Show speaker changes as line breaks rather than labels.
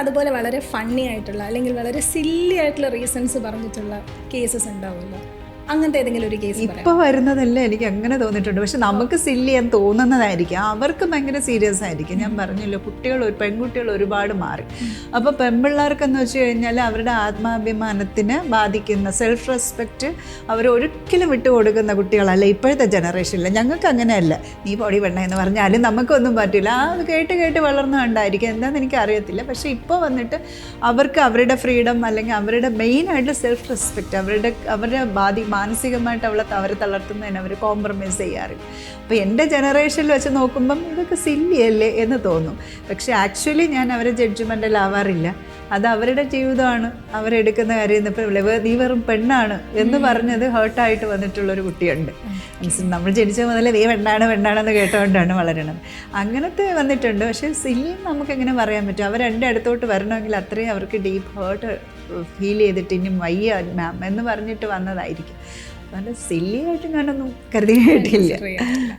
അതുപോലെ വളരെ ഫണ്ണി ആയിട്ടുള്ള അല്ലെങ്കിൽ വളരെ സില്ലി ആയിട്ടുള്ള റീസൺസ് പറഞ്ഞിട്ടുള്ള കേസസ് ഉണ്ടാവുമല്ലോ, അങ്ങനത്തെ ഏതെങ്കിലും ഒരു കേസ്
ഇപ്പോൾ വരുന്നതല്ല എനിക്ക് അങ്ങനെ തോന്നിയിട്ടുണ്ട്. പക്ഷെ നമുക്ക് സില്ലി എന്ന് തോന്നുന്നതായിരിക്കും, അവർക്ക് ഭയങ്കര സീരിയസ് ആയിരിക്കും. ഞാൻ പറഞ്ഞല്ലോ, പെൺകുട്ടികൾ ഒരുപാട് മാറി. അപ്പോൾ പെൺപിള്ളേർക്കെന്ന് വെച്ച് കഴിഞ്ഞാൽ അവരുടെ ആത്മാഭിമാനത്തിന് ബാധിക്കുന്ന സെൽഫ് റെസ്പെക്റ്റ് അവർ ഒരിക്കലും വിട്ടുകൊടുക്കുന്ന കുട്ടികളല്ല ഇപ്പോഴത്തെ ജനറേഷനിൽ. ഞങ്ങൾക്ക് അങ്ങനെയല്ല, നീ പൊടി പെണ്ണ എന്ന് പറഞ്ഞാലും നമുക്കൊന്നും പറ്റില്ല. അത് കേട്ട് വളർന്നു കണ്ടായിരിക്കും, എന്താണെന്ന് എനിക്ക് അറിയത്തില്ല. പക്ഷേ ഇപ്പോൾ വന്നിട്ട് അവർക്ക് അവരുടെ ഫ്രീഡം അല്ലെങ്കിൽ അവരുടെ മെയിനായിട്ട് സെൽഫ് റെസ്പെക്റ്റ് അവരുടെ മാനസികമായിട്ട് അവരെ തളർത്തുന്നതിന് അവർ കോംപ്രമൈസ് ചെയ്യാറില്ല. അപ്പോൾ എൻ്റെ ജനറേഷനിൽ വെച്ച് നോക്കുമ്പം ഇതൊക്കെ സില്ലിയല്ലേ എന്ന് തോന്നും. പക്ഷേ ആക്ച്വലി ഞാൻ അവരെ ജഡ്ജ്മെൻ്റലാവാറില്ല. അത് അവരുടെ ജീവിതമാണ്, അവരെടുക്കുന്ന കാര്യം. ഇപ്പോൾ നീ വെറും പെണ്ണാണ് എന്ന് പറഞ്ഞത് ഹേർട്ടായിട്ട് വന്നിട്ടുള്ളൊരു കുട്ടിയുണ്ട്. നമ്മൾ ജനിച്ച മുതലേ നീ പെണ്ണാണെന്ന് കേട്ടുകൊണ്ടാണ് വളരണത്. അങ്ങനത്തെ വന്നിട്ടുണ്ട്. പക്ഷേ സില്ലി നമുക്കെങ്ങനെ പറയാൻ പറ്റും? അവർ എൻ്റെ അടുത്തോട്ട് വരണമെങ്കിൽ അത്രയും അവർക്ക് ഡീപ്പ് ഹേർട്ട് ഫീൽ ചെയ്തിട്ട് ഇനി വയ്യ മാം എന്ന് പറഞ്ഞിട്ട് വന്നതായിരിക്കും. അതുകൊണ്ട് സില്ലിയായിട്ട് ഞാനൊന്നും കരുതി കേട്ടില്ല.